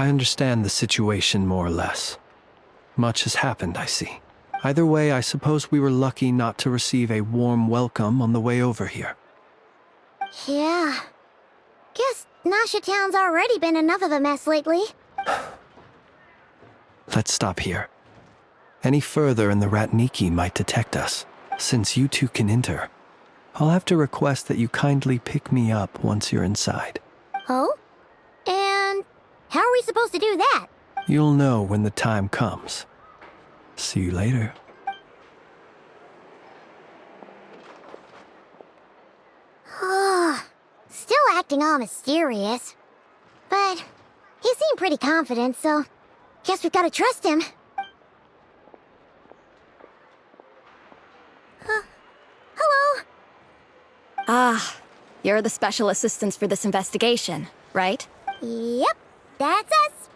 I understand the situation more or less. Much has happened, I see. Either way, I suppose we were lucky not to receive a warm welcome on the way over here. Yeah. Guess Nasha Town's already been enough of a mess lately. Let's stop here. Any further and the Ratniki might detect us. Since you two can enter, I'll have to request that you kindly pick me up once you're inside. Oh? And how are we supposed to do that? You'll know when the time comes. See you later. Still acting all mysterious. But he seemed pretty confident, so guess we've got to trust him. Hello? Ah, you're the special assistants for this investigation, right? Yep, that's us.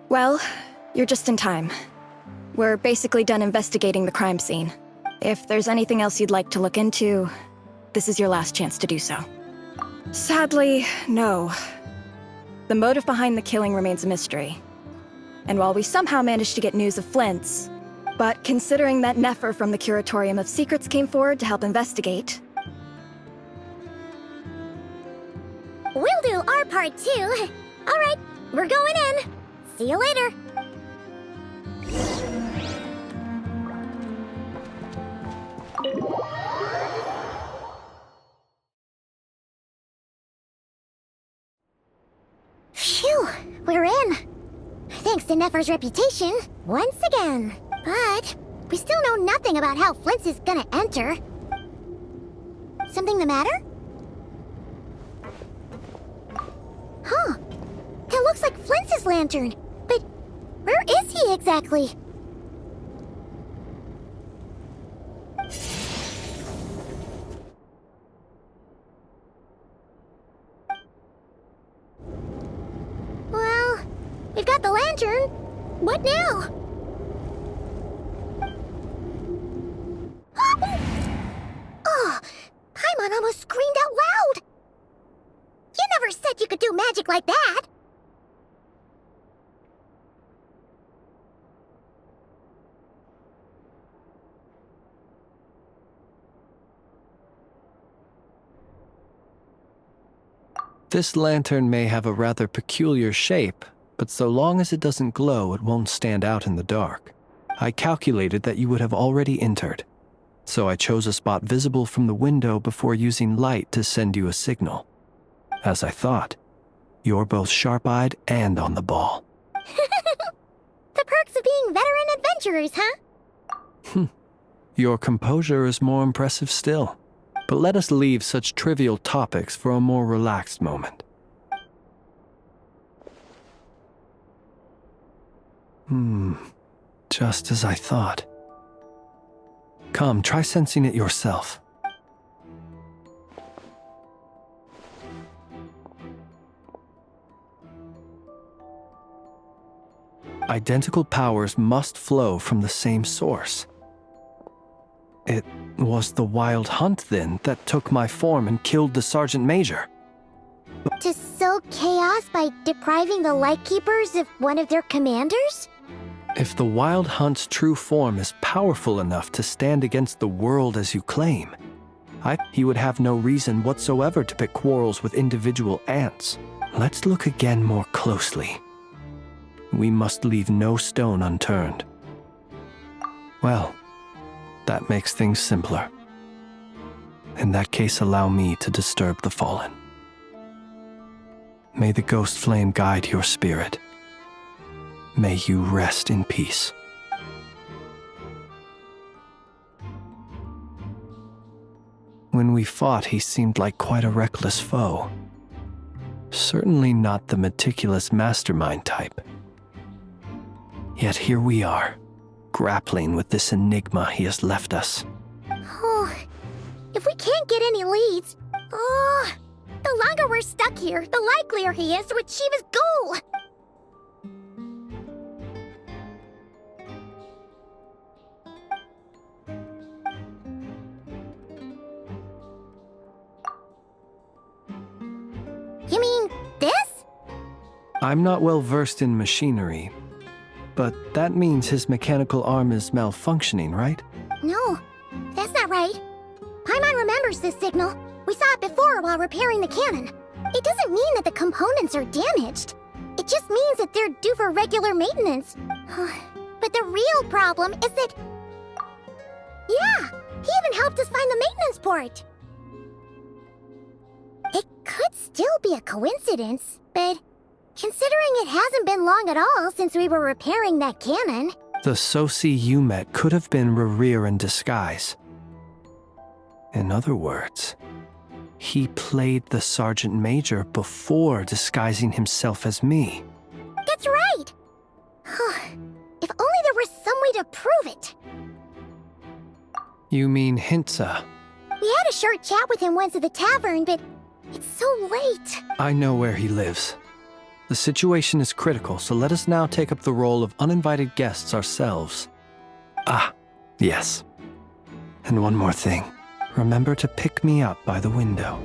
Well, you're just in time. We're basically done investigating the crime scene. If there's anything else you'd like to look into, this is your last chance to do so. Sadly, no. The motive behind the killing remains a mystery. And while we somehow managed to get news of Flint's, but considering that Nefer from the Curatorium of Secrets came forward to help investigate... We'll do our part too. All right, we're going in. See you later. Phew, we're in. Thanks to Nefer's reputation, once again. But we still know nothing about how Flint's is gonna enter. Something the matter? Huh. That looks like Flint's lantern. But where is he exactly? Well, we've got the lantern. What now? Oh, Paimon almost screamed out loud. You never said you could do magic like that. This lantern may have a rather peculiar shape, but so long as it doesn't glow, it won't stand out in the dark. I calculated that you would have already entered, so I chose a spot visible from the window before using light to send you a signal. As I thought, you're both sharp-eyed and on the ball. The perks of being veteran adventurers, huh? Your composure is more impressive still. But let us leave such trivial topics for a more relaxed moment. Just as I thought. Come, try sensing it yourself. Identical powers must flow from the same source. It was the Wild Hunt, then, that took my form and killed the Sergeant Major. To sow chaos by depriving the Lightkeepers of one of their commanders? If the Wild Hunt's true form is powerful enough to stand against the world as you claim, he would have no reason whatsoever to pick quarrels with individual ants. Let's look again more closely. We must leave no stone unturned. Well, that makes things simpler. In that case, allow me to disturb the fallen. May the ghost flame guide your spirit. May you rest in peace. When we fought, he seemed like quite a reckless foe. Certainly not the meticulous mastermind type. Yet here we are, grappling with this enigma he has left us. Oh, if we can't get any leads, the longer we're stuck here, the likelier he is to achieve his goal. You mean this? I'm not well versed in machinery, but that means his mechanical arm is malfunctioning, right? No, that's not right. Paimon remembers this signal. We saw it before while repairing the cannon. It doesn't mean that the components are damaged. It just means that they're due for regular maintenance. But the real problem is that... Yeah, he even helped us find the maintenance port. It could still be a coincidence, but considering it hasn't been long at all since we were repairing that cannon... The Sosi you met could have been Rerir in disguise. In other words, he played the Sergeant Major before disguising himself as me. That's right! If only there was some way to prove it. You mean Hintsa? We had a short chat with him once at the tavern, but it's so late. I know where he lives. The situation is critical, so let us now take up the role of uninvited guests ourselves. Ah, yes. And one more thing. Remember to pick me up by the window.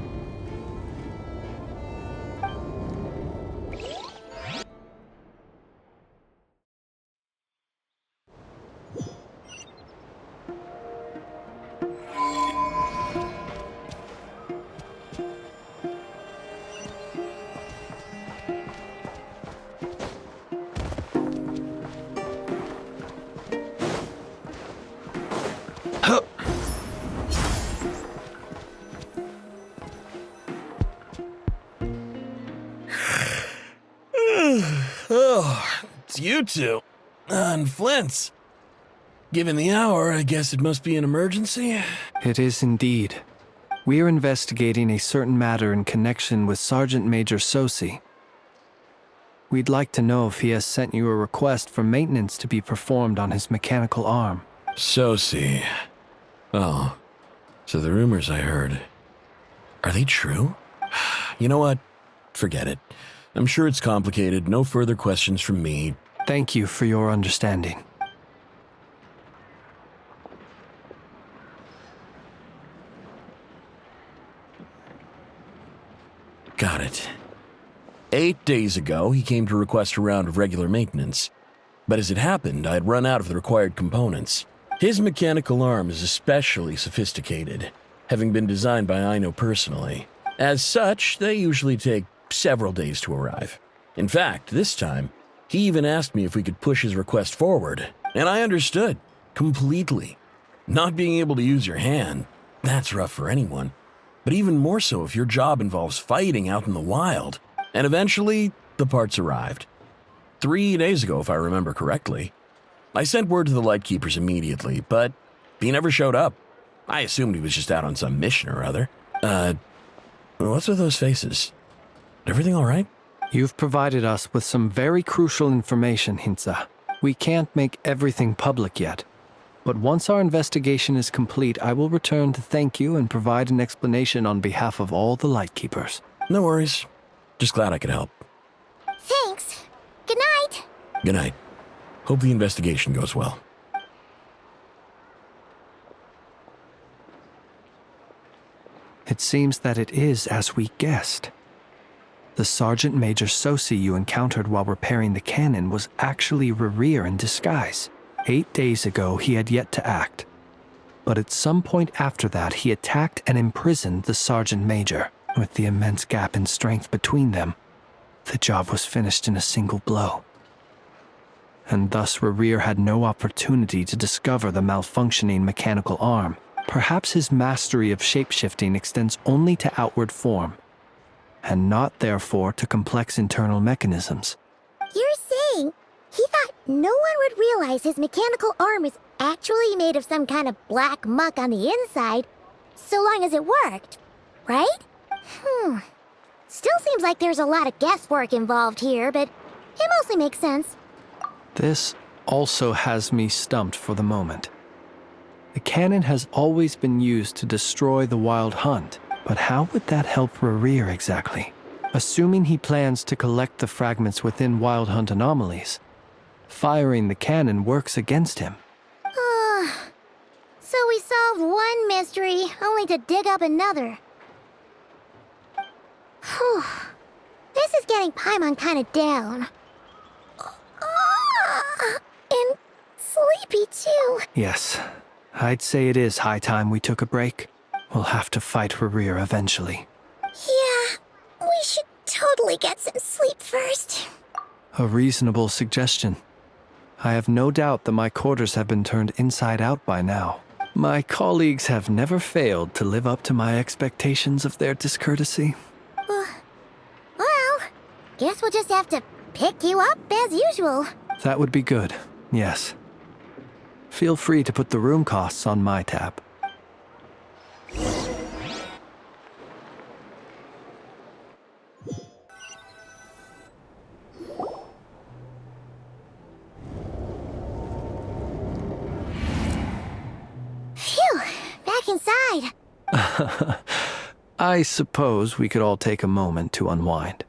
Oh, it's you two. And Flint's. Given the hour, I guess it must be an emergency. It is indeed. We are investigating a certain matter in connection with Sergeant Major Sosi. We'd like to know if he has sent you a request for maintenance to be performed on his mechanical arm. Sosi. Oh, so the rumors I heard, are they true? You know what? Forget it. I'm sure it's complicated. No further questions from me. Thank you for your understanding. Got it. 8 days ago, he came to request a round of regular maintenance. But as it happened, I had run out of the required components. His mechanical arm is especially sophisticated, having been designed by Aino personally. As such, they usually take several days to arrive. In fact, this time, he even asked me if we could push his request forward, and I understood, completely. Not being able to use your hand, that's rough for anyone, but even more so if your job involves fighting out in the wild. And eventually, the parts arrived. 3 days ago, if I remember correctly. I sent word to the Lightkeepers immediately, but he never showed up. I assumed he was just out on some mission or other. What's with those faces? Everything all right? You've provided us with some very crucial information, Hintsa. We can't make everything public yet, but once our investigation is complete, I will return to thank you and provide an explanation on behalf of all the Lightkeepers. No worries. Just glad I could help. Thanks. Good night. Good night. Hope the investigation goes well. It seems that it is as we guessed. The Sergeant Major Sosi you encountered while repairing the cannon was actually Rerir in disguise. 8 days ago, he had yet to act. But at some point after that, he attacked and imprisoned the Sergeant Major. With the immense gap in strength between them, the job was finished in a single blow. And thus Rerir had no opportunity to discover the malfunctioning mechanical arm. Perhaps his mastery of shapeshifting extends only to outward form, and not therefore to complex internal mechanisms. You're saying he thought no one would realize his mechanical arm is actually made of some kind of black muck on the inside, so long as it worked, right? Still seems like there's a lot of guesswork involved here, but it mostly makes sense. This also has me stumped for the moment. The cannon has always been used to destroy the Wild Hunt, but how would that help Rerir exactly? Assuming he plans to collect the fragments within Wild Hunt anomalies, firing the cannon works against him. So we solved one mystery, only to dig up another. Whew. This This is getting Paimon kinda down. And sleepy too. Yes, I'd say it is high time we took a break. We'll have to fight Rear eventually. Yeah, we should totally get some sleep first. A reasonable suggestion. I have no doubt that my quarters have been turned inside out by now. My colleagues have never failed to live up to my expectations of their discourtesy. Well, guess we'll just have to pick you up as usual. That would be good, yes. Feel free to put the room costs on my tab. Phew, back inside. I suppose we could all take a moment to unwind.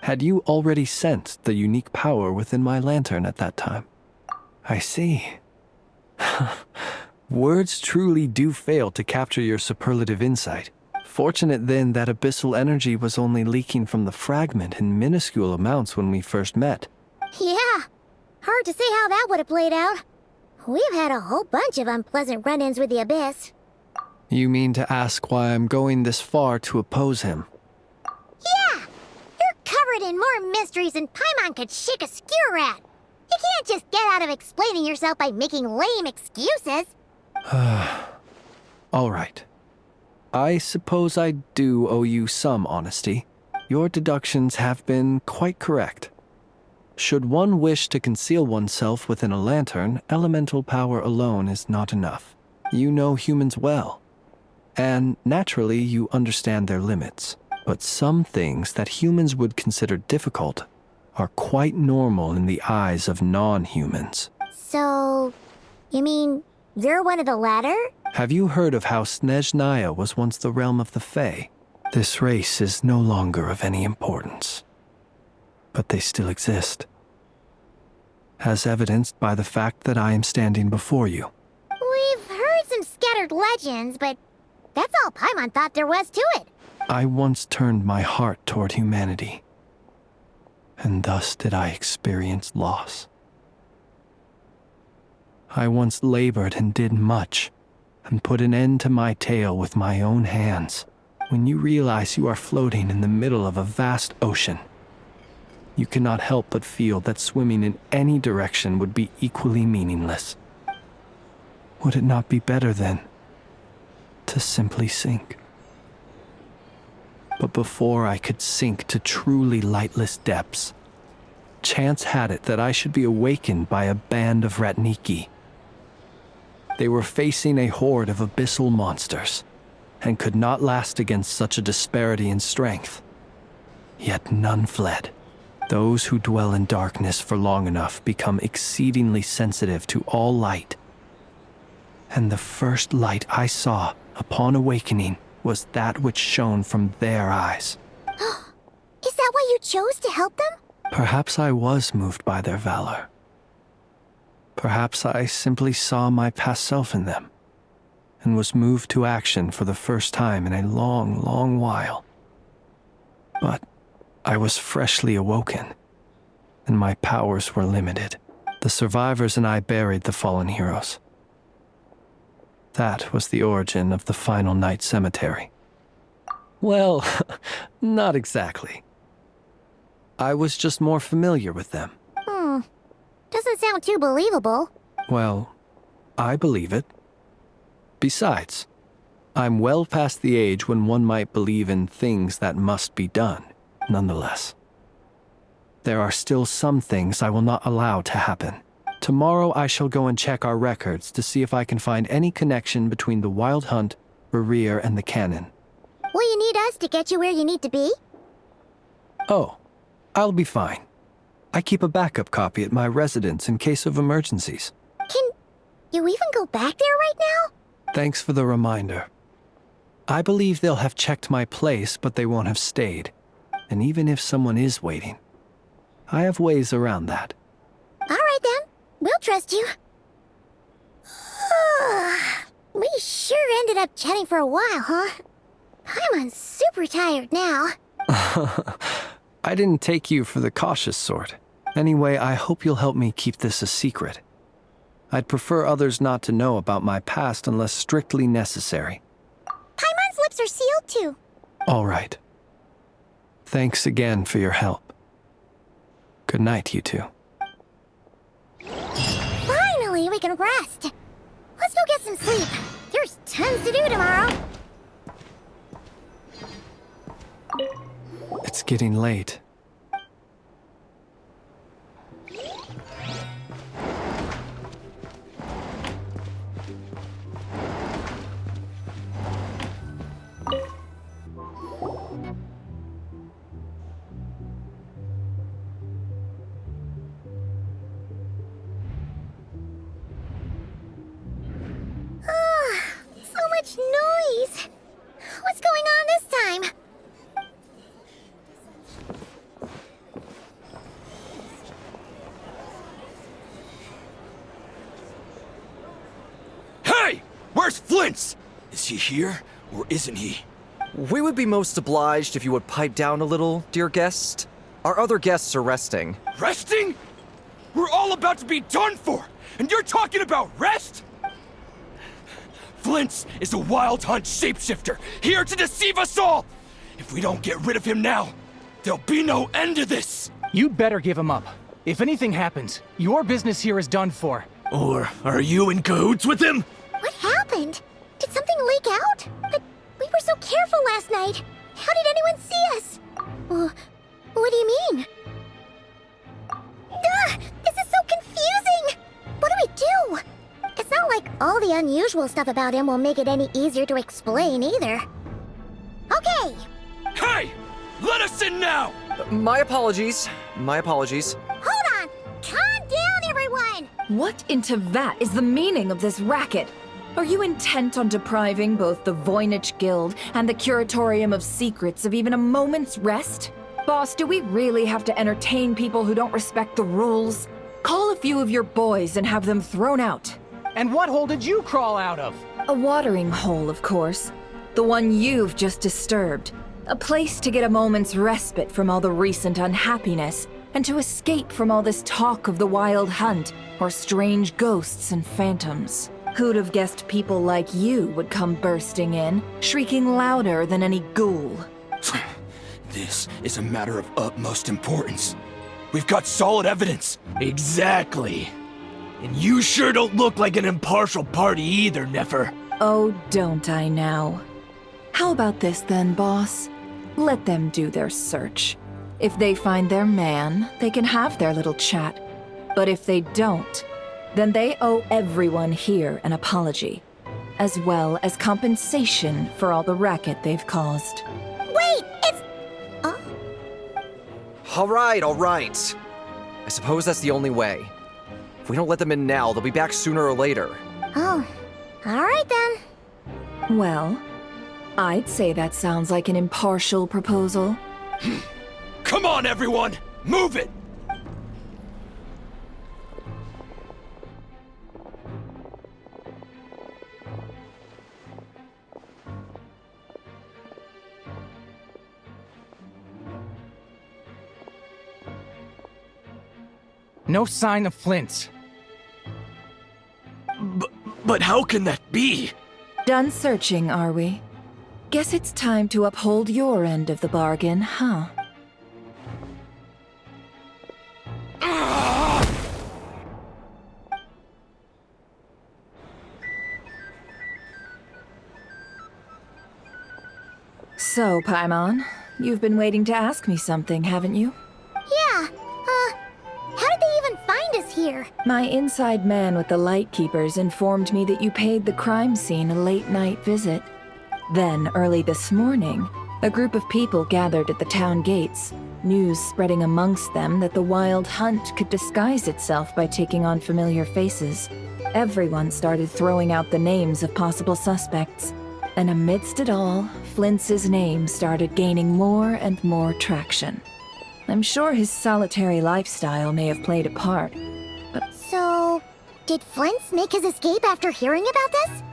Had you already sensed the unique power within my lantern at that time? I see. Words truly do fail to capture your superlative insight. Fortunate then that abyssal energy was only leaking from the fragment in minuscule amounts when we first met. Yeah, hard to say how that would have played out. We've had a whole bunch of unpleasant run-ins with the Abyss. You mean to ask why I'm going this far to oppose him? Yeah! You're covered in more mysteries than Paimon could shake a skewer at. You can't just get out of explaining yourself by making lame excuses. All right. I suppose I do owe you some honesty. Your deductions have been quite correct. Should one wish to conceal oneself within a lantern, elemental power alone is not enough. You know humans well, and naturally you understand their limits. But some things that humans would consider difficult are quite normal in the eyes of non-humans. So, you mean you're one of the latter? Have you heard of how Snezhnaya was once the realm of the Fae? This race is no longer of any importance, but they still exist, as evidenced by the fact that I am standing before you. We've heard some scattered legends, but that's all Paimon thought there was to it. I once turned my heart toward humanity, and thus did I experience loss. I once labored and did much, and put an end to my tale with my own hands. When you realize you are floating in the middle of a vast ocean, you cannot help but feel that swimming in any direction would be equally meaningless. Would it not be better, then, to simply sink? But before I could sink to truly lightless depths, chance had it that I should be awakened by a band of Ratniki. They were facing a horde of abyssal monsters, and could not last against such a disparity in strength. Yet none fled. Those who dwell in darkness for long enough become exceedingly sensitive to all light. And the first light I saw upon awakening was that which shone from their eyes. Is that why you chose to help them? Perhaps I was moved by their valor. Perhaps I simply saw my past self in them, and was moved to action for the first time in a long, long while. But I was freshly awoken, and my powers were limited. The survivors and I buried the fallen heroes. That was the origin of the final night cemetery. Well, not exactly. I was just more familiar with them. Doesn't sound too believable. Well, I believe it. Besides, I'm well past the age when one might believe in things that must be done, nonetheless. There are still some things I will not allow to happen. Tomorrow I shall go and check our records to see if I can find any connection between the Wild Hunt, Rear, and the Cannon. Will you need us to get you where you need to be? Oh, I'll be fine. I keep a backup copy at my residence in case of emergencies. Can you even go back there right now? Thanks for the reminder. I believe they'll have checked my place, but they won't have stayed. And even if someone is waiting, I have ways around that. All right then, we'll trust you. We sure ended up chatting for a while, huh? Paimon's super tired now. I didn't take you for the cautious sort. Anyway, I hope you'll help me keep this a secret. I'd prefer others not to know about my past unless strictly necessary. Paimon's lips are sealed too. All right. Thanks again for your help. Good night, you two. Finally, we can rest. Let's go get some sleep. There's tons to do tomorrow. It's getting late. So much noise. What's going on this time? Hey! Where's Flint's? Is he here, or isn't he? We would be most obliged if you would pipe down a little, dear guest. Our other guests are resting. Resting? We're all about to be done for, and you're talking about rest? Flint's is a wild hunt shapeshifter, here to deceive us all! If we don't get rid of him now, there'll be no end to this! You better give him up. If anything happens, your business here is done for. Or are you in cahoots with him? What happened? Did something leak out? But we were so careful last night. How did anyone see us? What do you mean? This is so confusing! What do we do? It's not like all the unusual stuff about him will make it any easier to explain either. Okay! Hey! Let us in now! My apologies. My apologies. Hold on! Calm down, everyone! What in Tevat is the meaning of this racket? Are you intent on depriving both the Voynich Guild and the Curatorium of Secrets of even a moment's rest? Boss, do we really have to entertain people who don't respect the rules? Call a few of your boys and have them thrown out. And what hole did you crawl out of? A watering hole, of course. The one you've just disturbed. A place to get a moment's respite from all the recent unhappiness, and to escape from all this talk of the wild hunt, or strange ghosts and phantoms. Who'd have guessed people like you would come bursting in, shrieking louder than any ghoul? This is a matter of utmost importance. We've got solid evidence. Exactly. And you sure don't look like an impartial party either, Nefer. Oh, don't I now? How about this then, boss? Let them do their search. If they find their man, they can have their little chat. But if they don't, then they owe everyone here an apology, as well as compensation for all the racket they've caused. Wait, it's... Oh? All right. I suppose that's the only way. If we don't let them in now, they'll be back sooner or later. Oh. Alright then. Well, I'd say that sounds like an impartial proposal. Come on, everyone! Move it! No sign of Flint's. But how can that be? Done searching, are we? Guess it's time to uphold your end of the bargain, huh? So, Paimon, you've been waiting to ask me something, haven't you? Yeah, how did they even find us here? My inside man with the Lightkeepers informed me that you paid the crime scene a late-night visit. Then, early this morning, a group of people gathered at the town gates, news spreading amongst them that the wild hunt could disguise itself by taking on familiar faces. Everyone started throwing out the names of possible suspects. And amidst it all, Flintz's name started gaining more and more traction. I'm sure his solitary lifestyle may have played a part, but... So, did Flint's make his escape after hearing about this?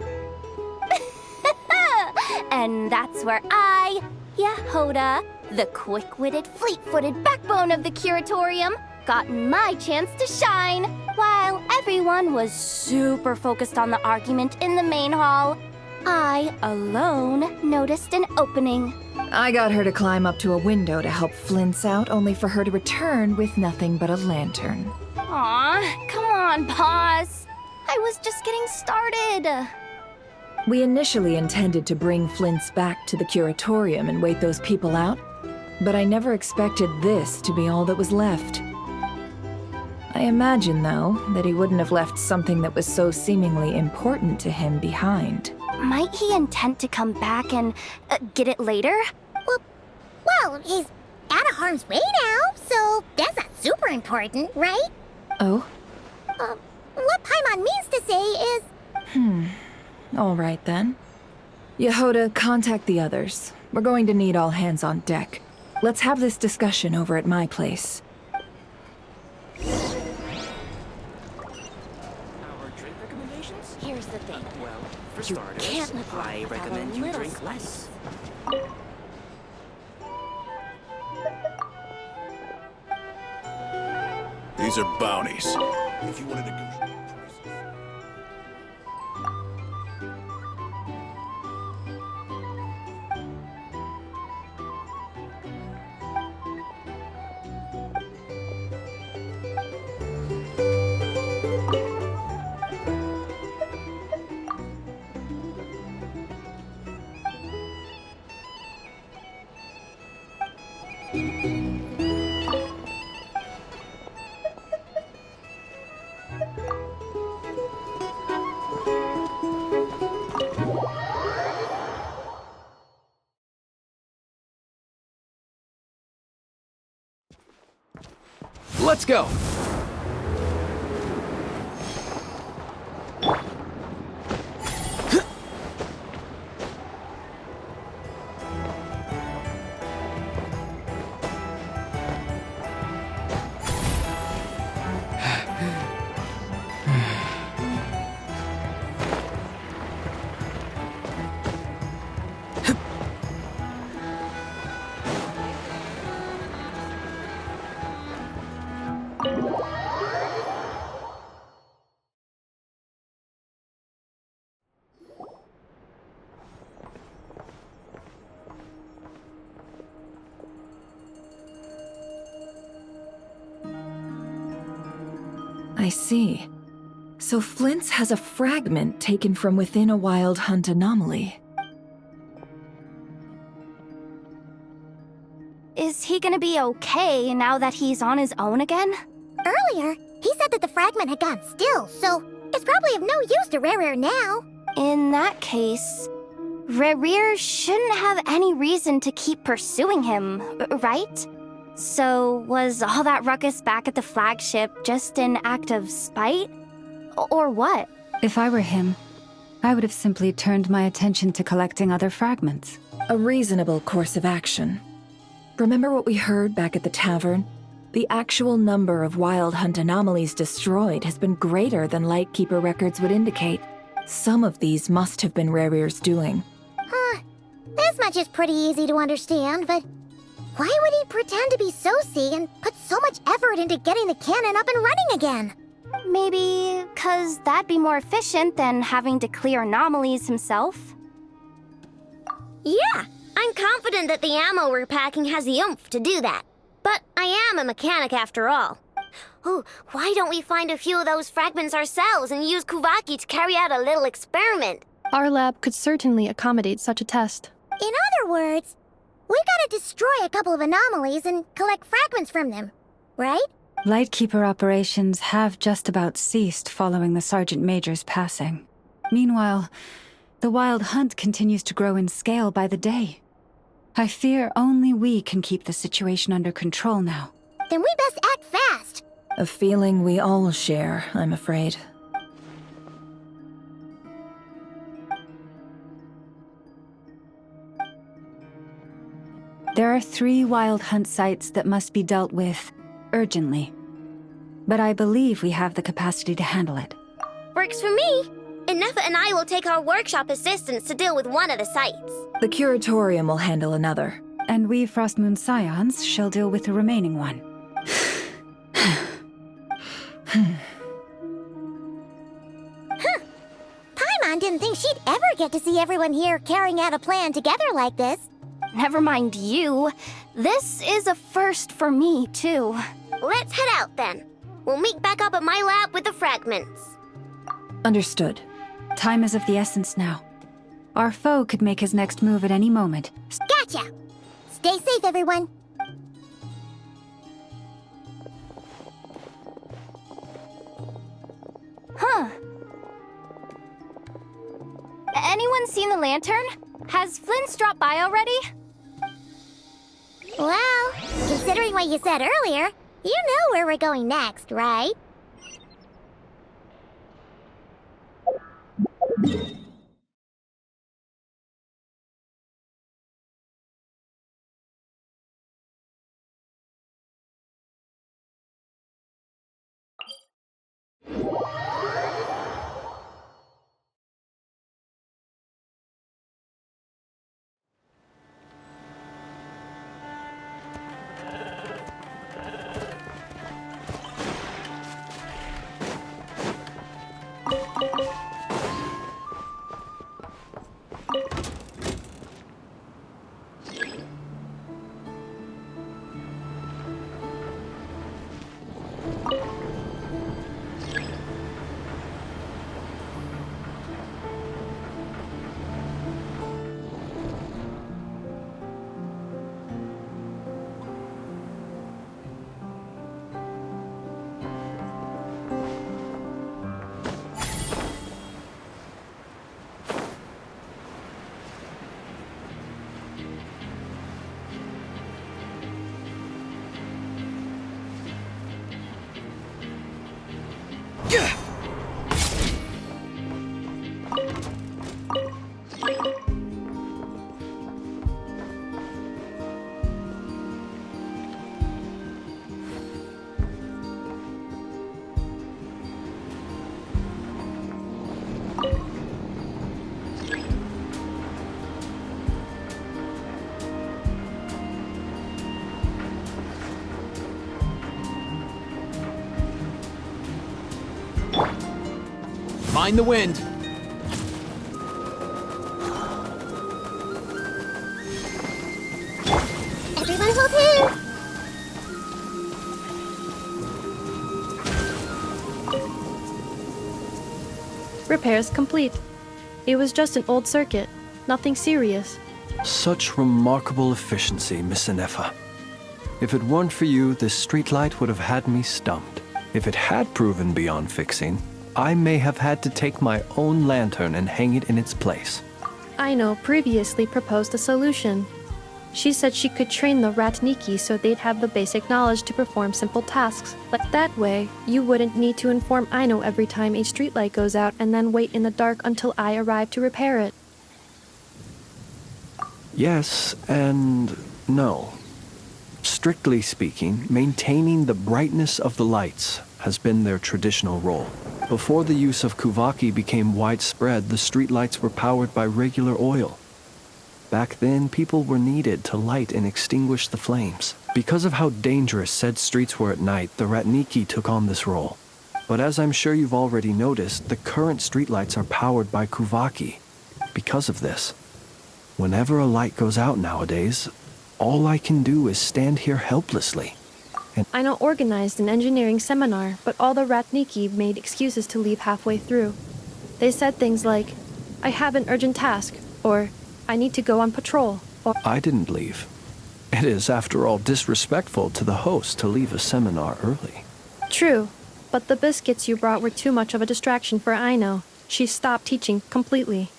And that's where I, Yehoda, the quick-witted, fleet-footed backbone of the curatorium, got my chance to shine. While everyone was super focused on the argument in the main hall, I alone noticed an opening. I got her to climb up to a window to help Flint's out, only for her to return with nothing but a lantern. Aw, come on, boss. I was just getting started. We initially intended to bring Flint's back to the curatorium and wait those people out, but I never expected this to be all that was left. I imagine, though, that he wouldn't have left something that was so seemingly important to him behind. Might he intend to come back and get it later? Well, he's out of harm's way now, so that's not super important, right? Oh? What Paimon means to say is... All right, then. Yehoda, contact the others. We're going to need all hands on deck. Let's have this discussion over at my place. Our drink recommendations? Here's the thing. Well, for You starters, can't live I life without recommend a you little drink spice. less. These are bounties. If you want to negotiate prices. Let's go! I see. So Flint's has a fragment taken from within a wild hunt anomaly. Is he gonna be okay now that he's on his own again? Earlier, he said that the fragment had gone still, so it's probably of no use to Rerir now. In that case, Rerir shouldn't have any reason to keep pursuing him, right? So was all that ruckus back at the flagship just an act of spite? Or what? If I were him, I would have simply turned my attention to collecting other fragments. A reasonable course of action. Remember what we heard back at the tavern? The actual number of wild hunt anomalies destroyed has been greater than Lightkeeper records would indicate. Some of these must have been Rerir's doing. This much is pretty easy to understand, but why would he pretend to be Soci and put so much effort into getting the cannon up and running again? Maybe 'cause that'd be more efficient than having to clear anomalies himself? Yeah, I'm confident that the ammo we're packing has the oomph to do that. But I am a mechanic after all. Oh, why don't we find a few of those fragments ourselves and use Kuvaki to carry out a little experiment? Our lab could certainly accommodate such a test. In other words, we gotta destroy a couple of anomalies and collect fragments from them, right? Lightkeeper operations have just about ceased following the Sergeant Major's passing. Meanwhile, the wild hunt continues to grow in scale by the day. I fear only we can keep the situation under control now. Then we best act fast. A feeling we all share, I'm afraid. There are 3 wild hunt sites that must be dealt with urgently. But I believe we have the capacity to handle it. Works for me. Inefa and I will take our workshop assistants to deal with one of the sites. The curatorium will handle another. And we Frostmoon Scions shall deal with the remaining one. Paimon didn't think she'd ever get to see everyone here carrying out a plan together like this. Never mind you. This is a first for me, too. Let's head out, then. We'll meet back up at my lab with the fragments. Understood. Time is of the essence now. Our foe could make his next move at any moment. Gotcha! Stay safe, everyone. Huh. Anyone seen the lantern? Has Flint dropped by already? Well, considering what you said earlier, you know where we're going next, right? Mind the wind. Everyone hold hands! Repairs complete. It was just an old circuit. Nothing serious. Such remarkable efficiency, Miss Inefa. If it weren't for you, this streetlight would have had me stumped. If it had proven beyond fixing, I may have had to take my own lantern and hang it in its place. Aino previously proposed a solution. She said she could train the Ratniki so they'd have the basic knowledge to perform simple tasks. Like that way, you wouldn't need to inform Aino every time a streetlight goes out and then wait in the dark until I arrive to repair it. Yes and no. Strictly speaking, maintaining the brightness of the lights has been their traditional role. Before the use of kuvaki became widespread, the streetlights were powered by regular oil. Back then, people were needed to light and extinguish the flames. Because of how dangerous said streets were at night, the Ratniki took on this role. But as I'm sure you've already noticed, the current streetlights are powered by kuvaki. Because of this, whenever a light goes out nowadays, all I can do is stand here helplessly. Aino organized an engineering seminar, but all the Ratniki made excuses to leave halfway through. They said things like, I have an urgent task, or I need to go on patrol, or I didn't leave. It is, after all, disrespectful to the host to leave a seminar early. True, but the biscuits you brought were too much of a distraction for Aino. She stopped teaching completely.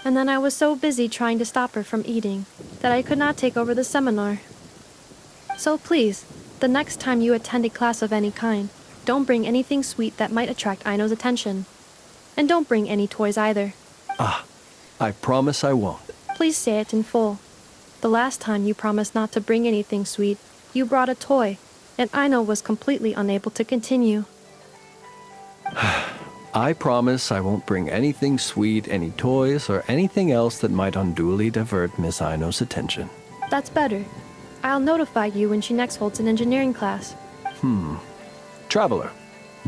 And then I was so busy trying to stop her from eating that I could not take over the seminar. So please, the next time you attend a class of any kind, don't bring anything sweet that might attract Aino's attention. And don't bring any toys either. Ah, I promise I won't. Please say it in full. The last time you promised not to bring anything sweet, you brought a toy, and Aino was completely unable to continue. I promise I won't bring anything sweet, any toys, or anything else that might unduly divert Miss Aino's attention. That's better. I'll notify you when she next holds an engineering class. Traveler,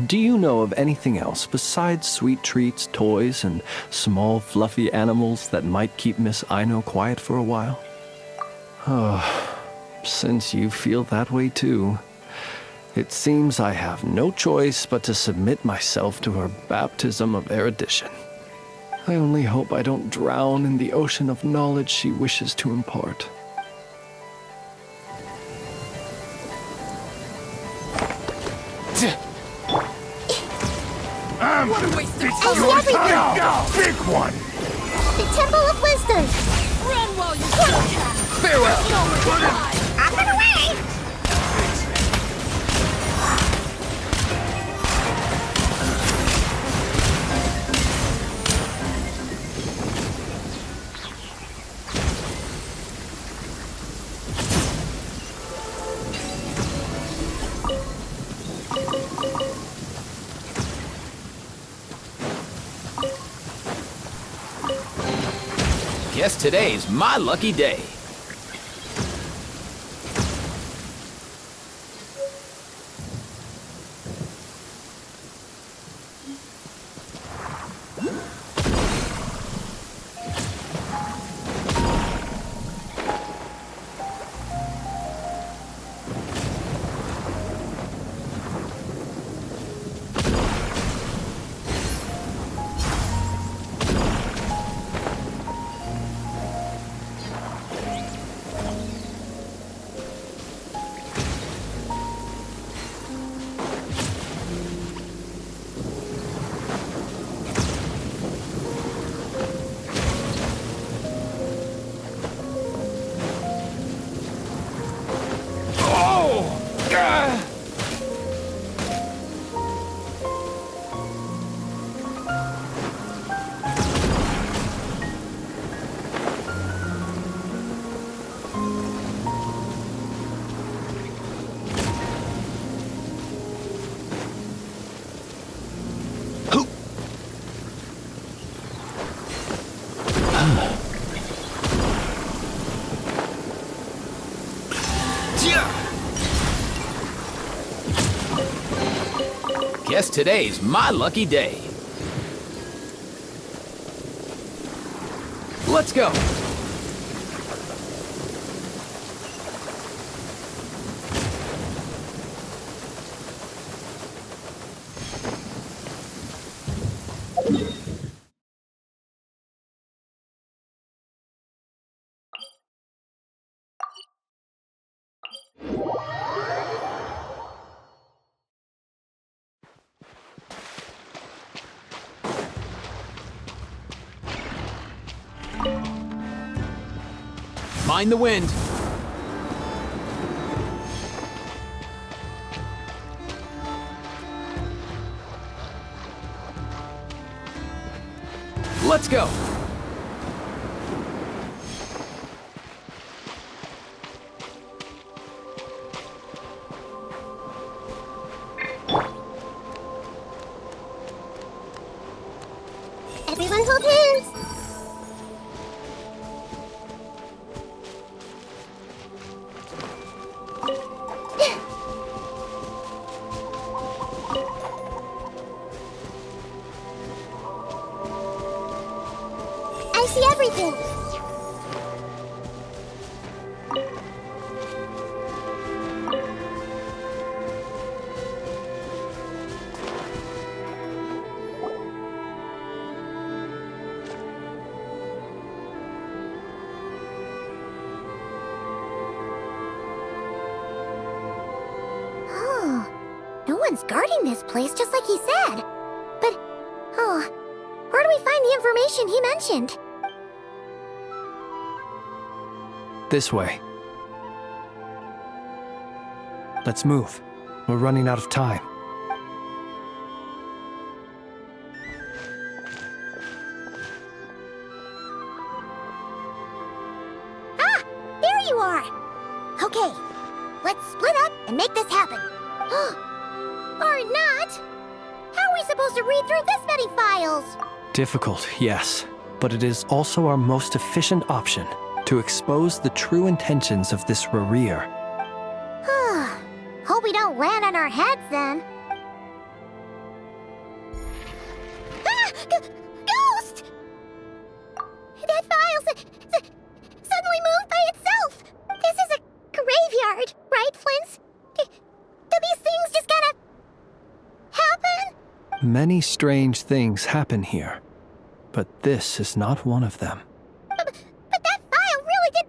do you know of anything else besides sweet treats, toys, and small fluffy animals that might keep Miss Aino quiet for a while? Since you feel that way too, it seems I have no choice but to submit myself to her baptism of erudition. I only hope I don't drown in the ocean of knowledge she wishes to impart. I see everything! Big one! The Temple of Wisdom! Run while you still can! Farewell! Up and away! Guess today's my lucky day. Guess today's my lucky day. Let's go. Mind the wind. Let's go. Everyone hold hands! I see everything! Oh, no one's guarding this place just like he said. But, oh, where do we find the information he mentioned? This way. Let's move. We're running out of time. Ah! There you are! Okay, let's split up and make this happen. Or not! How are we supposed to read through this many files? Difficult, yes, but it is also our most efficient option to expose the true intentions of this Rarir. Hope we don't land on our heads then. Ah! Ghost! That file suddenly moved by itself. This is a graveyard, right, Flint's? Do these things just kind of happen? Many strange things happen here, but this is not one of them. But that file really did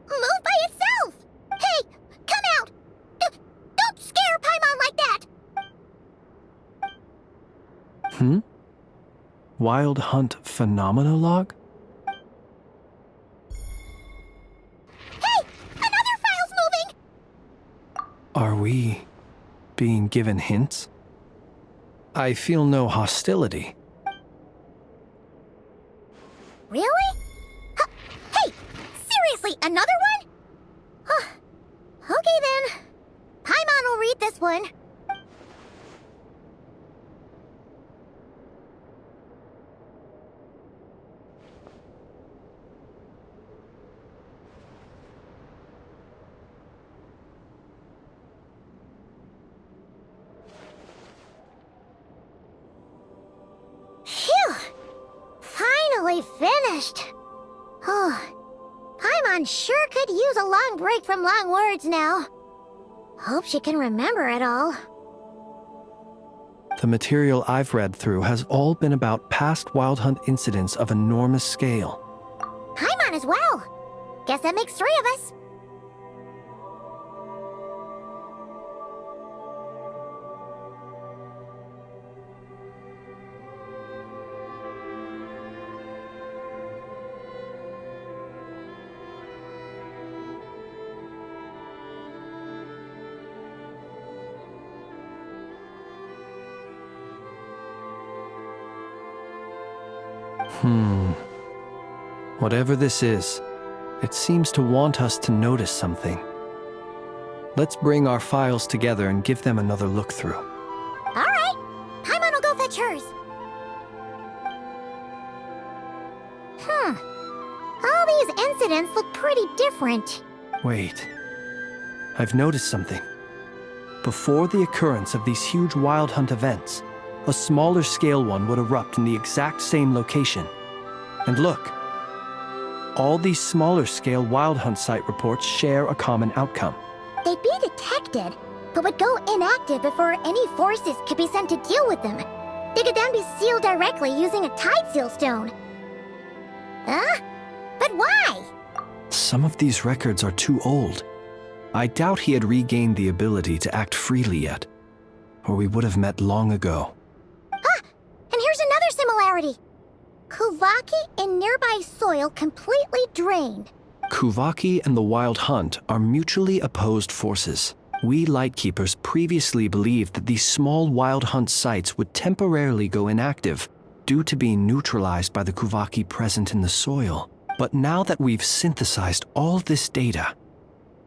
move by itself. Hey, come out! Don't scare Paimon like that! Wild Hunt Phenomenologue? Hey! Another file's moving! Are we being given hints? I feel no hostility. Really? Hey! Seriously, another one? Okay then. Paimon will read this one. Phew! Finally finished. Oh, Paimon sure could use a long break from long words now. Hope she can remember it all. The material I've read through has all been about past Wild Hunt incidents of enormous scale. Paimon as well. Guess that makes 3 of us. Whatever this is, it seems to want us to notice something. Let's bring our files together and give them another look through. All right. Paimon will go fetch hers. All these incidents look pretty different. Wait. I've noticed something. Before the occurrence of these huge Wild Hunt events, a smaller scale one would erupt in the exact same location. And look. All these smaller scale Wild Hunt site reports share a common outcome. They'd be detected, but would go inactive before any forces could be sent to deal with them. They could then be sealed directly using a tide seal stone. Huh? But why? Some of these records are too old. I doubt he had regained the ability to act freely yet, or we would have met long ago. Ah! And here's another similarity. Kuvaki and nearby soil completely drained. Kuvaki and the Wild Hunt are mutually opposed forces. We Lightkeepers previously believed that these small Wild Hunt sites would temporarily go inactive due to being neutralized by the Kuvaki present in the soil. But now that we've synthesized all this data,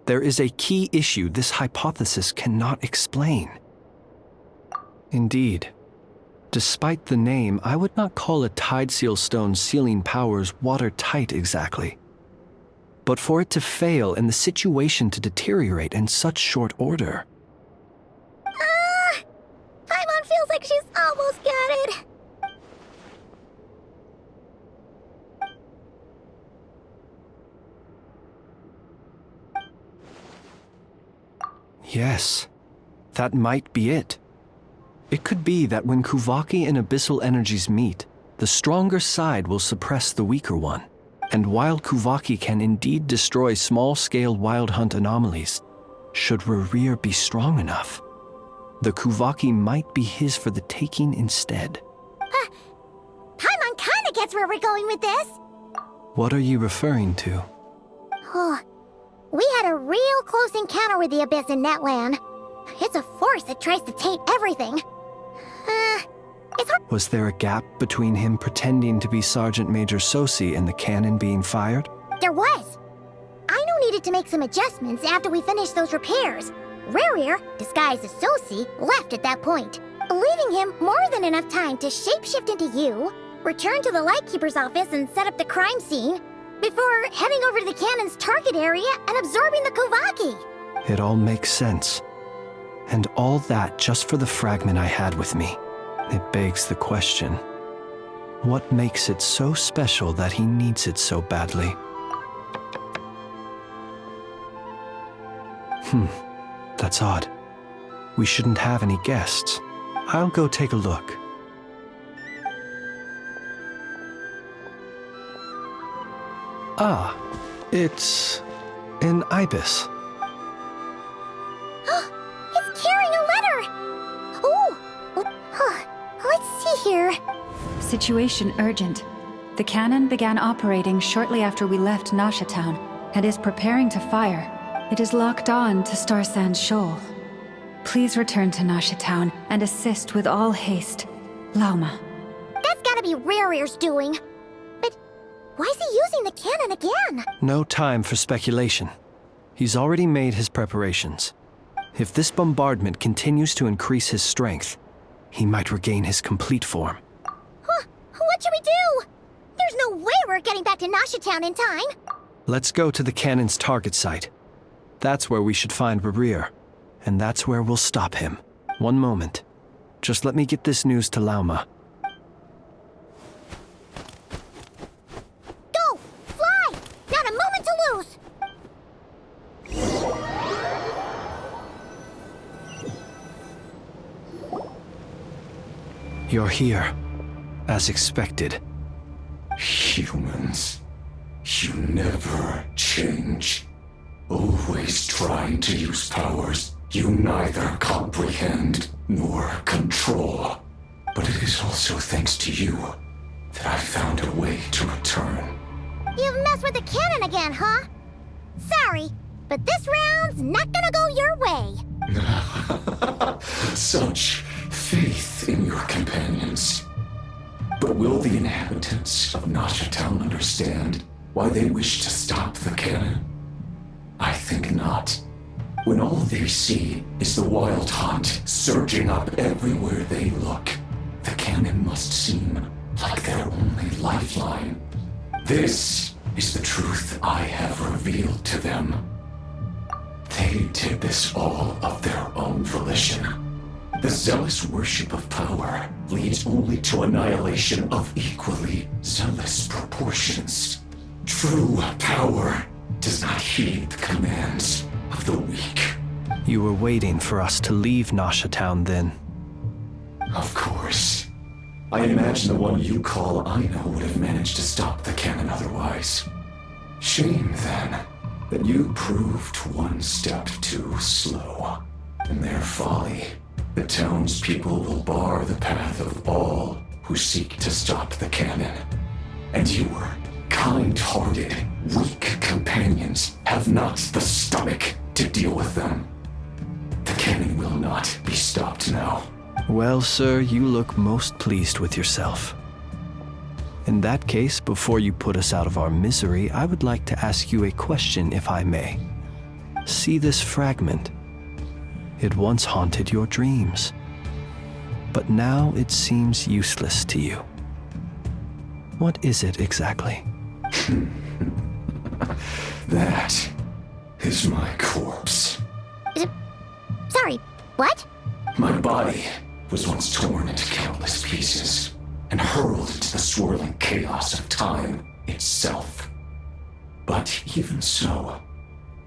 there is a key issue this hypothesis cannot explain. Indeed. Despite the name, I would not call a tide seal stone's sealing powers watertight exactly. But for it to fail and the situation to deteriorate in such short order. Paimon feels like she's almost got it. Yes, that might be it. It could be that when Kuvaki and abyssal energies meet, the stronger side will suppress the weaker one. And while Kuvaki can indeed destroy small-scale Wild Hunt anomalies, should Rarir be strong enough, the Kuvaki might be his for the taking instead. Paimon kinda gets where we're going with this. What are you referring to? Oh, we had a real close encounter with the Abyss in Netland. It's a force that tries to taint everything. It's hard. Was there a gap between him pretending to be Sergeant Major Sosi and the cannon being fired? There was. Aino needed to make some adjustments after we finished those repairs. Rarir, disguised as Sosi, left at that point. leaving him more than enough time to shapeshift into you, return to the Lightkeeper's office and set up the crime scene, before heading over to the cannon's target area and absorbing the Kovaki. It all makes sense. And all that just for the fragment I had with me. It begs the question, what makes it so special that he needs it so badly? That's odd. We shouldn't have any guests. I'll go take a look. Ah, it's an ibis. It's carrying a letter! Ooh! Let's see here. Situation urgent. The cannon began operating shortly after we left Nasha Town and is preparing to fire. It is locked on to Star Sand Shoal. Please return to Nasha Town and assist with all haste. Lauma. That's gotta be Rare's doing. But why is he using the cannon again? No time for speculation. He's already made his preparations. If this bombardment continues to increase his strength, he might regain his complete form. What should we do? There's no way we're getting back to Nasha Town in time. Let's go to the cannon's target site. That's where we should find Rarir, and that's where we'll stop him. One moment. Just let me get this news to Lauma. Go! Fly! Not a moment to lose! You're here, as expected. Humans, you never change. Always trying to use powers you neither comprehend nor control. But it is also thanks to you that I found a way to return. You've messed with the cannon again, huh? Sorry, but this round's not gonna go your way. Such faith in your companions. But will the inhabitants of Nasha Town understand why they wish to stop the cannon? I think not. When all they see is the wild hunt surging up everywhere they look, the cannon must seem like their only lifeline. This is the truth I have revealed to them. They did this all of their own volition. The zealous worship of power leads only to annihilation of equally zealous proportions. True power does not heed the commands of the weak. You were waiting for us to leave Nasha Town then. Of course. I imagine the one you call Aino would have managed to stop the cannon otherwise. Shame, then, that you proved one step too slow. In their folly, the townspeople will bar the path of all who seek to stop the cannon. And your kind-hearted, weak companions have not the stomach to deal with them. The cannon will not be stopped now. Well, sir, you look most pleased with yourself. In that case, before you put us out of our misery, I would like to ask you a question, if I may. See this fragment? It once haunted your dreams, but now it seems useless to you. What is it exactly? That is my corpse. Sorry, what? My body was once torn into countless pieces and hurled into the swirling chaos of time itself. But even so,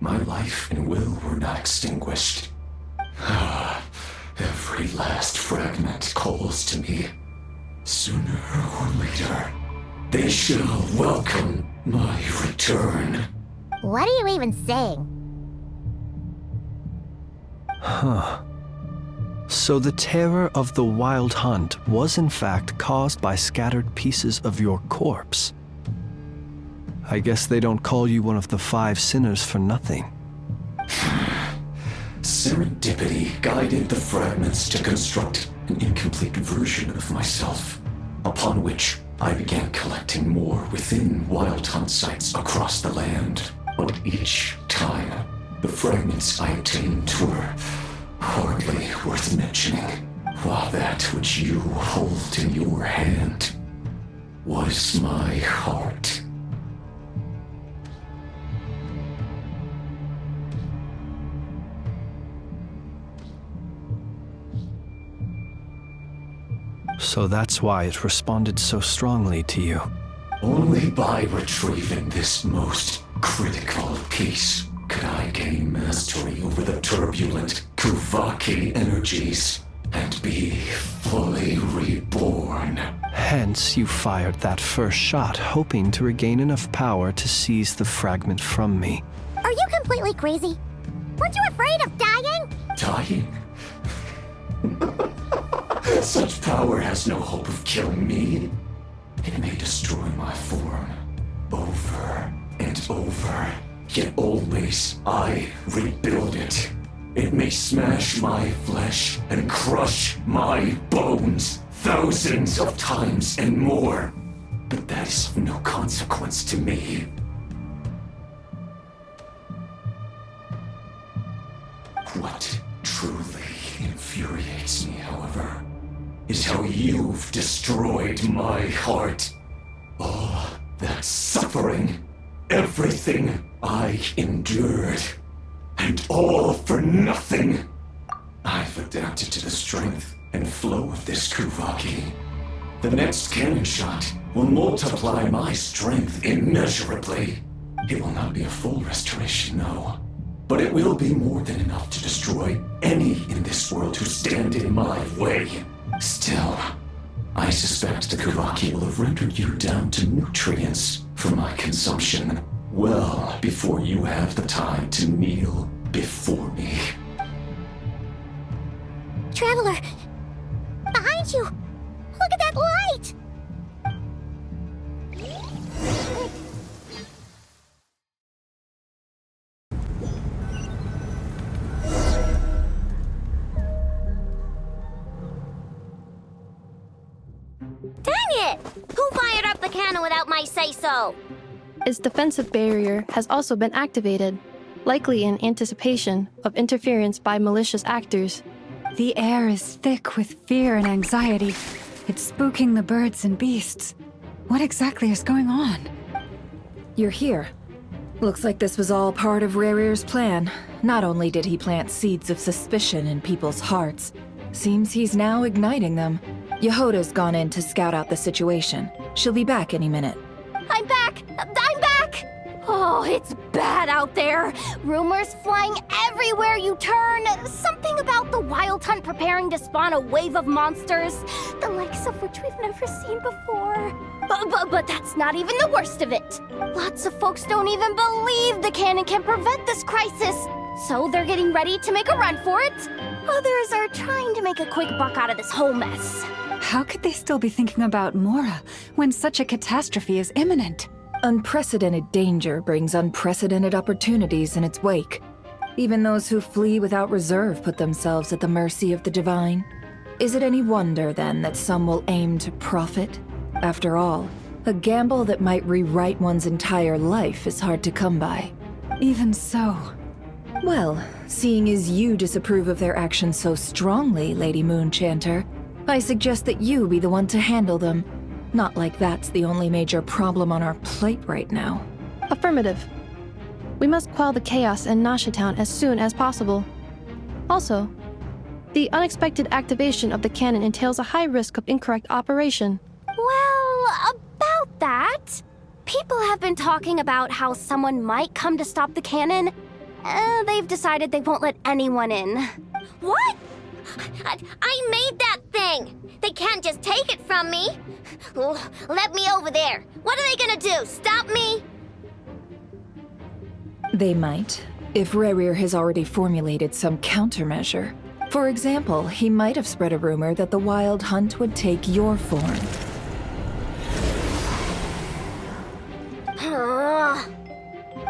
my life and will were not extinguished. Every last fragment calls to me. Sooner or later, they shall welcome my return. What are you even saying? Huh. So the terror of the wild hunt was in fact caused by scattered pieces of your corpse. I guess they don't call you one of the 5 sinners for nothing. Serendipity guided the fragments to construct an incomplete version of myself, upon which I began collecting more within wild hunt sites across the land. But each time, the fragments I obtained were hardly worth mentioning. While that That which you hold in your hand was my heart. So that's why it responded so strongly to you. Only by retrieving this most critical piece could I gain mastery over the turbulent Kuvaki energies and be fully reborn. Hence, you fired that first shot, hoping to regain enough power to seize the fragment from me. Are you completely crazy? Weren't you afraid of dying? Dying? Such power has no hope of killing me. It may destroy my form over and over, yet always I rebuild it. It may smash my flesh and crush my bones thousands of times and more, but that is of no consequence to me. What truly infuriates me, however, is how you've destroyed my heart. All that suffering, everything I endured, and all for nothing. I've adapted to the strength and flow of this Kuvaki. The next cannon shot will multiply my strength immeasurably. It will not be a full restoration, no. But it will be more than enough to destroy any in this world who stand in my way. Still, I suspect the Kuvaki will have rendered you down to nutrients for my consumption well before you have the time to kneel before me. Traveler! Behind you! Look at that light! Dang it! Who fired up the cannon without my say-so? Its defensive barrier has also been activated, likely in anticipation of interference by malicious actors. The air is thick with fear and anxiety. It's spooking the birds and beasts. What exactly is going on? You're here. Looks like this was all part of Rarir's plan. Not only did he plant seeds of suspicion in people's hearts, seems he's now igniting them. Yehoda's gone in to scout out the situation. She'll be back any minute. I'm back! I'm back! Oh, it's bad out there. Rumors flying everywhere you turn. Something about the Wild Hunt preparing to spawn a wave of monsters, the likes of which we've never seen before. But that's not even the worst of it. Lots of folks don't even believe the cannon can prevent this crisis, so they're getting ready to make a run for it. Others are trying to make a quick buck out of this whole mess. How could they still be thinking about Mora when such a catastrophe is imminent? Unprecedented danger brings unprecedented opportunities in its wake. Even those who flee without reserve put themselves at the mercy of the divine. Is it any wonder, then, that some will aim to profit? After all, a gamble that might rewrite one's entire life is hard to come by. Even so. Well, seeing as you disapprove of their actions so strongly, Lady Moonchanter, I suggest that you be the one to handle them. Not like that's the only major problem on our plate right now. Affirmative. We must quell the chaos in Nasha Town as soon as possible. Also, the unexpected activation of the cannon entails a high risk of incorrect operation. Well, about that, people have been talking about how someone might come to stop the cannon. They've decided they won't let anyone in. What? I made that thing! They can't just take it from me! Let me over there! What are they gonna do? Stop me? They might, if Rarir has already formulated some countermeasure. For example, he might have spread a rumor that the Wild Hunt would take your form.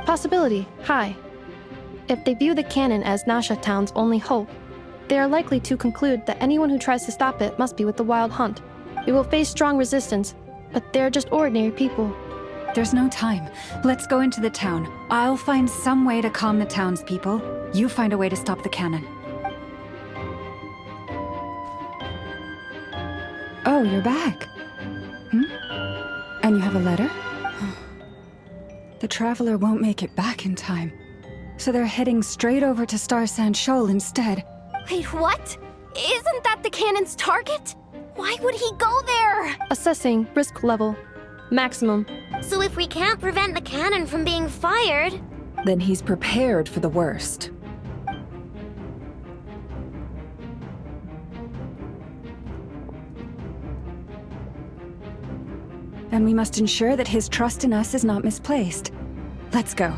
Possibility high. If they view the cannon as Nasha Town's only hope, they are likely to conclude that anyone who tries to stop it must be with the Wild Hunt. We will face strong resistance, but they're just ordinary people. There's no time. Let's go into the town. I'll find some way to calm the townspeople. You find a way to stop the cannon. Oh, you're back. And you have a letter? The Traveler won't make it back in time. So they're heading straight over to Star Sand Shoal instead. Wait, what? Isn't that the cannon's target? Why would he go there? Assessing risk level. Maximum. So if we can't prevent the cannon from being fired... Then he's prepared for the worst. And we must ensure that his trust in us is not misplaced. Let's go.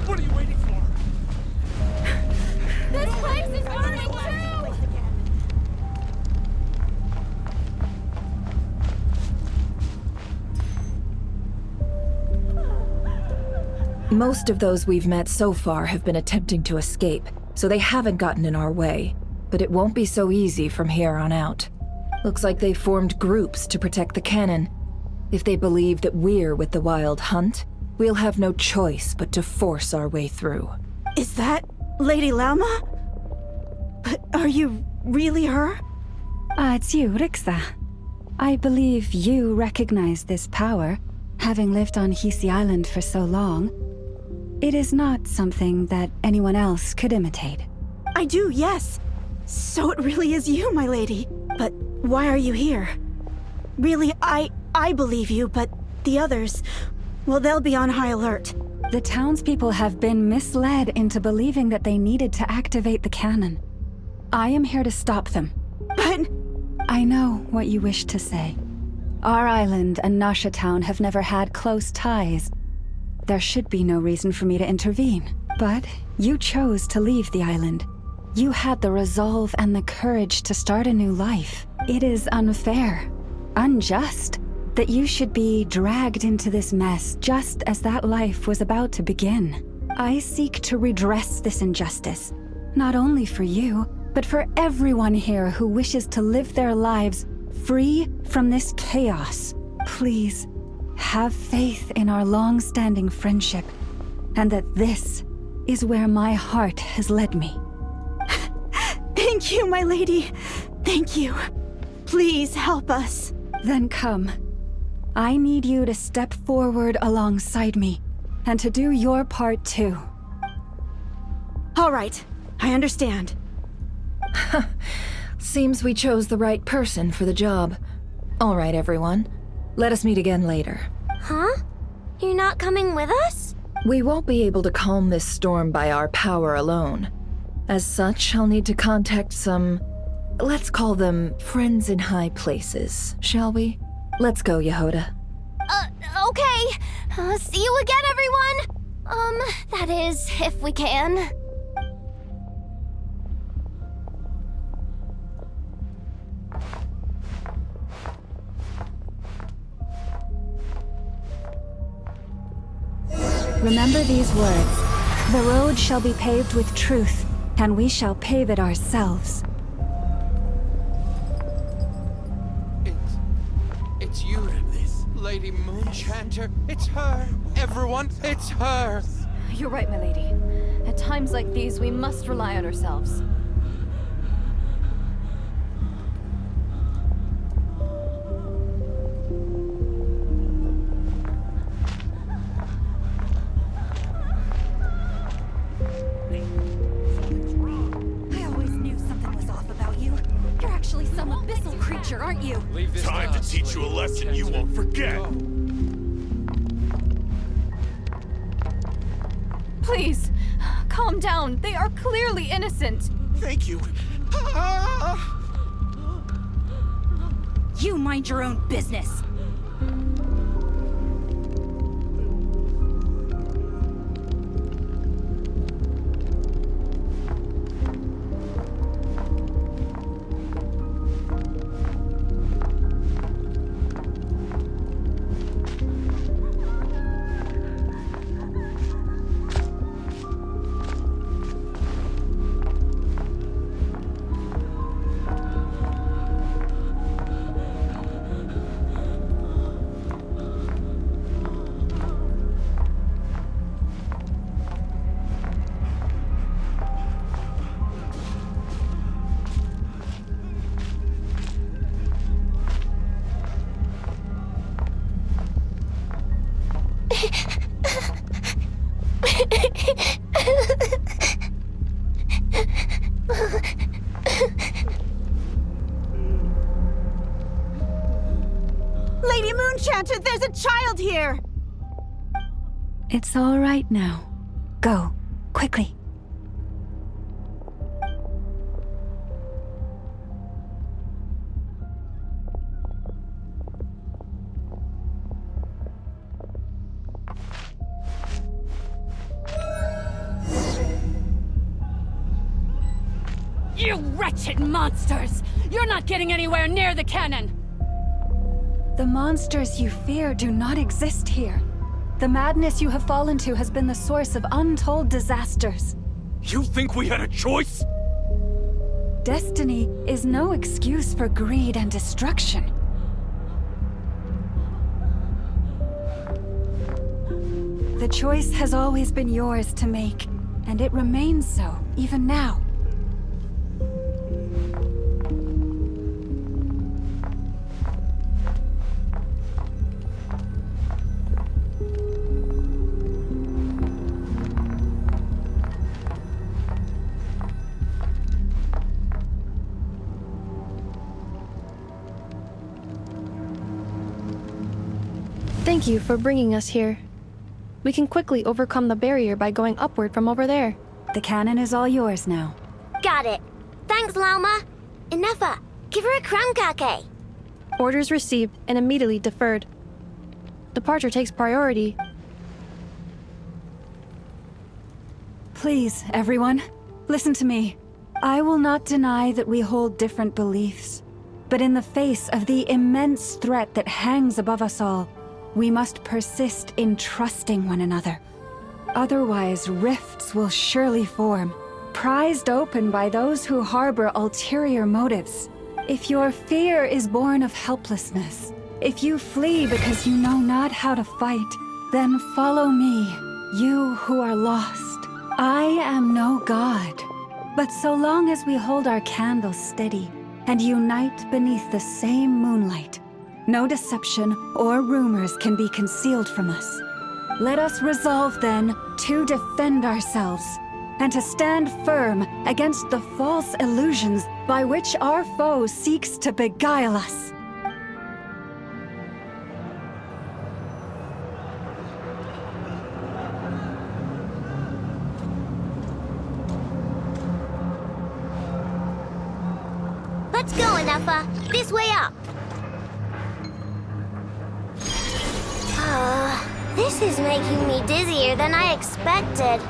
What are you waiting for? This place is burning too! Most of those we've met so far have been attempting to escape, so they haven't gotten in our way. But it won't be so easy from here on out. Looks like they formed groups to protect the cannon. If they believe that we're with the Wild Hunt, we'll have no choice but to force our way through. Is that Lady Lauma? But are you really her? It's you, Rixa. I believe you recognize this power, having lived on Hisi Island for so long. It is not something that anyone else could imitate. I do, yes. So it really is you, my lady. But why are you here? Really, I believe you, but the others, well, they'll be on high alert. The townspeople have been misled into believing that they needed to activate the cannon. I am here to stop them. But... I know what you wish to say. Our island and Nasha Town have never had close ties. There should be no reason for me to intervene. But you chose to leave the island. You had the resolve and the courage to start a new life. It is unfair, unjust, that you should be dragged into this mess just as that life was about to begin. I seek to redress this injustice, not only for you, but for everyone here who wishes to live their lives free from this chaos. Please, have faith in our long-standing friendship, and that this is where my heart has led me. Thank you, my lady. Thank you. Please help us. Then come. I need you to step forward alongside me, and to do your part too. All right, I understand. Seems we chose the right person for the job. All right, everyone. Let us meet again later. Huh? You're not coming with us? We won't be able to calm this storm by our power alone. As such, I'll need to contact some... let's call them friends in high places, shall we? Let's go, Yehoda. Okay. See you again, everyone! That is, if we can. Remember these words. The road shall be paved with truth, and we shall pave it ourselves. It's you, Lady Moonchanter. It's her. Everyone, it's her. You're right, my lady. At times like these, we must rely on ourselves. Some abyssal creature, aren't you? Time to teach you a lesson you won't forget. Please, calm down. They are clearly innocent. Thank you. You mind your own business. Lady Moonchanter, there's a child here! It's all right now. Go, quickly. You wretched monsters! You're not getting anywhere near the cannon! The monsters you fear do not exist here. The madness you have fallen to has been the source of untold disasters. You think we had a choice? Destiny is no excuse for greed and destruction. The choice has always been yours to make, and it remains so, even now. Thank you for bringing us here. We can quickly overcome the barrier by going upward from over there. The cannon is all yours now. Got it. Thanks, Lauma. Inefa, give her a crown kake. Orders received and immediately deferred. Departure takes priority. Please, everyone, listen to me. I will not deny that we hold different beliefs. But in the face of the immense threat that hangs above us all, we must persist in trusting one another. Otherwise, rifts will surely form, prized open by those who harbor ulterior motives. If your fear is born of helplessness, if you flee because you know not how to fight, then follow me, you who are lost. I am no god, but so long as we hold our candles steady and unite beneath the same moonlight, no deception or rumors can be concealed from us. Let us resolve then to defend ourselves and to stand firm against the false illusions by which our foe seeks to beguile us. Let's go, Inefa. This way up. This is making me dizzier than I expected.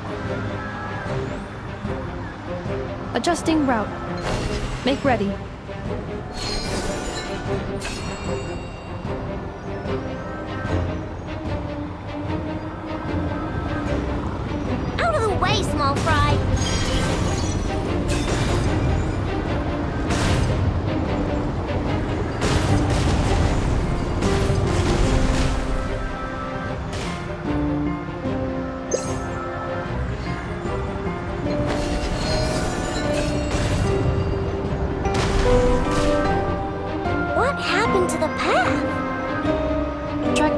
Adjusting route. Make ready. Out of the way, small fry.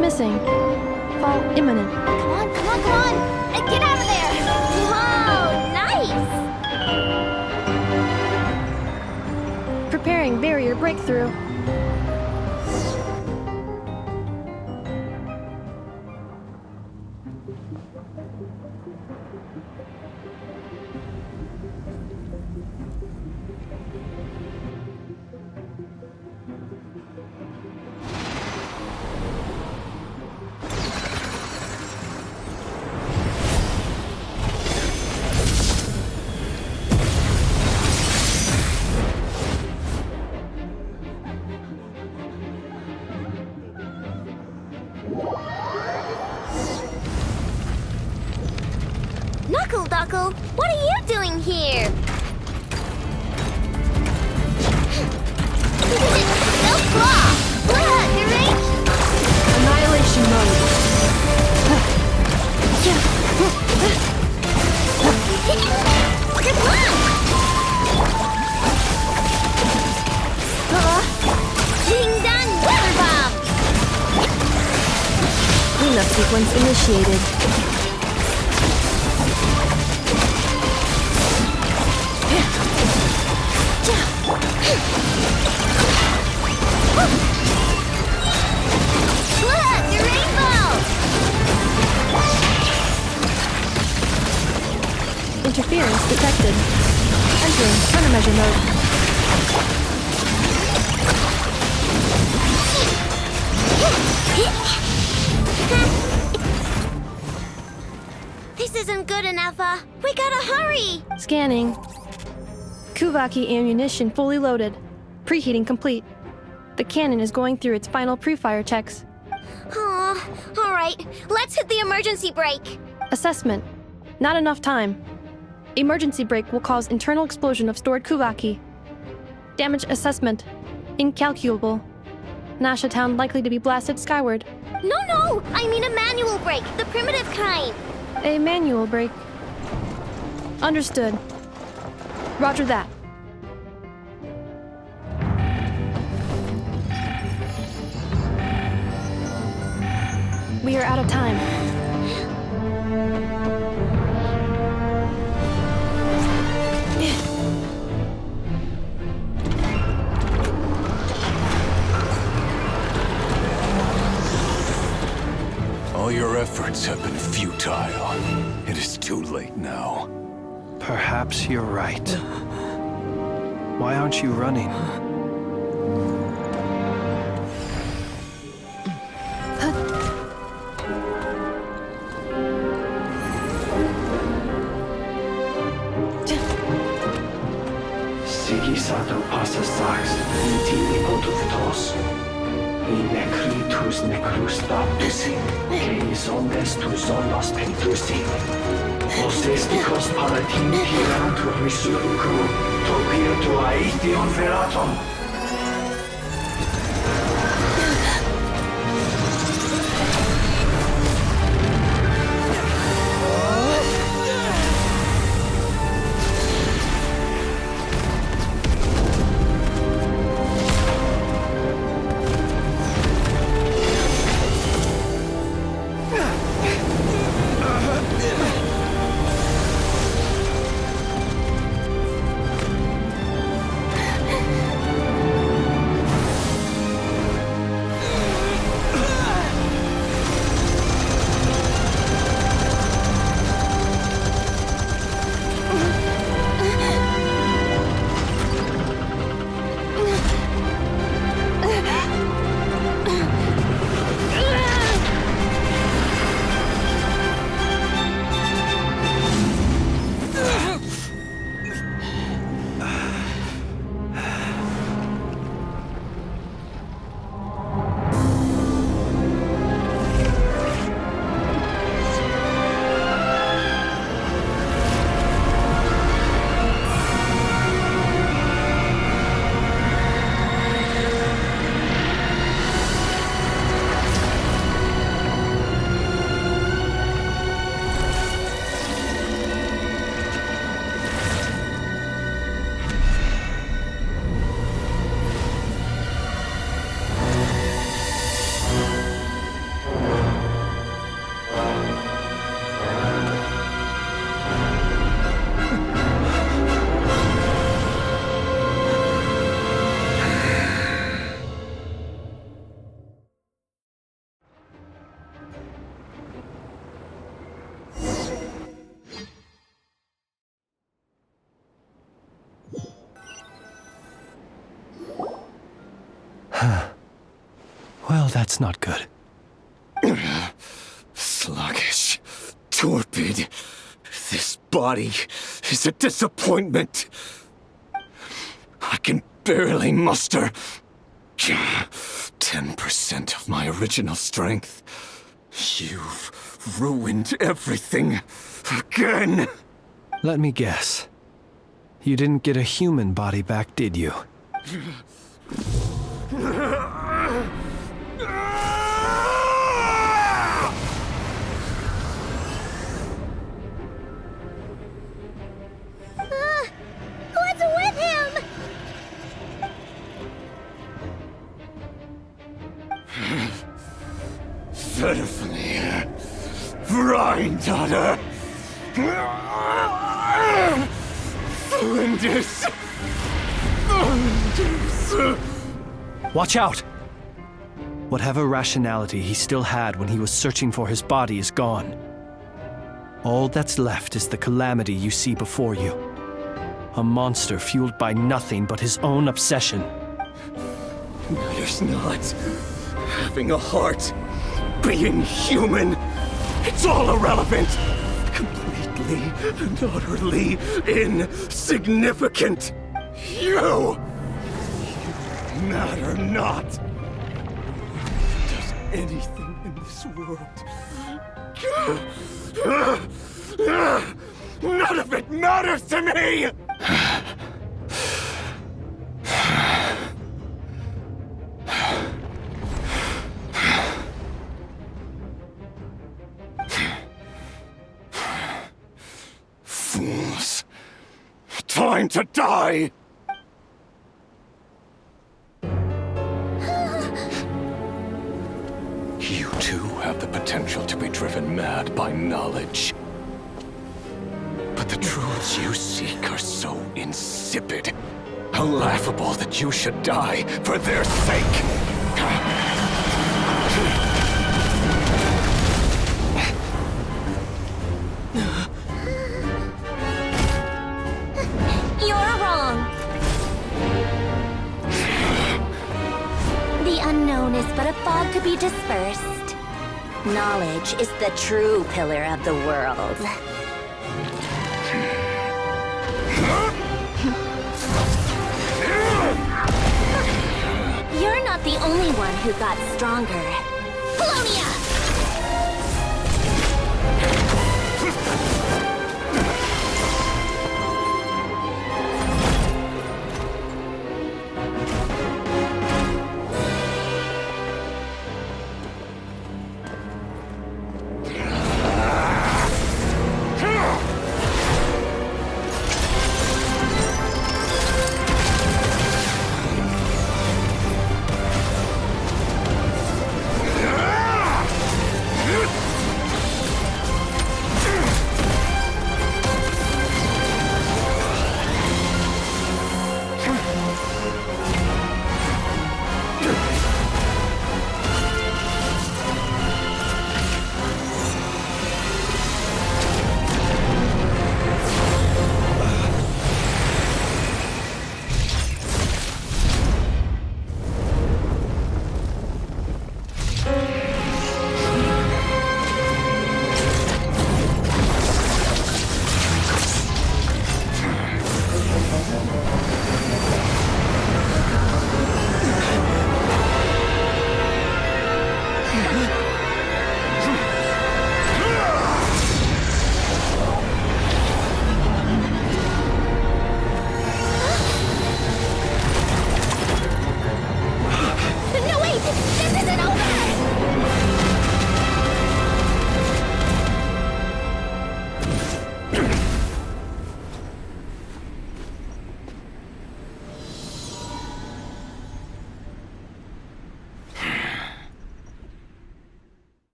Missing. Fall imminent. Come on, come on, come on! Get out of there! Whoa, nice! Preparing barrier breakthrough. Knuckle, what are you doing here? No claw! Look, deranged! Annihilation mode. Come on! Ding dong, weather bomb! Cleanup sequence initiated. Entering countermeasure mode. This isn't good enough, we gotta hurry! Scanning. Kuvaki ammunition fully loaded. Preheating complete. The cannon is going through its final pre-fire checks. Oh, alright. Let's hit the emergency brake. Assessment. Not enough time. Emergency brake will cause internal explosion of stored Kuvaki. Damage assessment. Incalculable. Nasha Town likely to be blasted skyward. No! I mean a manual brake, the primitive kind. A manual brake. Understood. Roger that. We are out of time. All your efforts have been futile. It is too late now. Perhaps you're right. Why aren't you running? Sigisato passa sax, intimi potuftos. In necritus necrus baptisi, que omnes tu zonos pentusi. Os esticos palatin piratur resurrucru, topirtu aetion veratum. Well, that's not good. Sluggish. Torpid. This body is a disappointment. I can barely muster 10% of my original strength. You've ruined everything again. Let me guess. You didn't get a human body back, did you? What's with him? Verfnir. Rheindaughter. Flinders. Watch out! Whatever rationality he still had when he was searching for his body is gone. All that's left is the calamity you see before you. A monster fueled by nothing but his own obsession. Matters not. Having a heart, being human, it's all irrelevant. Completely and utterly insignificant. You matter not. Does anything in this world? None of it matters to me! Fools. Time to die! You too have the potential to be driven mad by knowledge. But the truths you seek are so insipid, how laughable that you should die for their sake. You're wrong. The unknown is but a fog to be dispersed. Knowledge is the true pillar of the world. You're not the only one who got stronger. Polonia!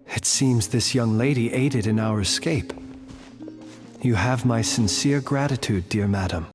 It seems this young lady aided in our escape. You have my sincere gratitude, dear madam.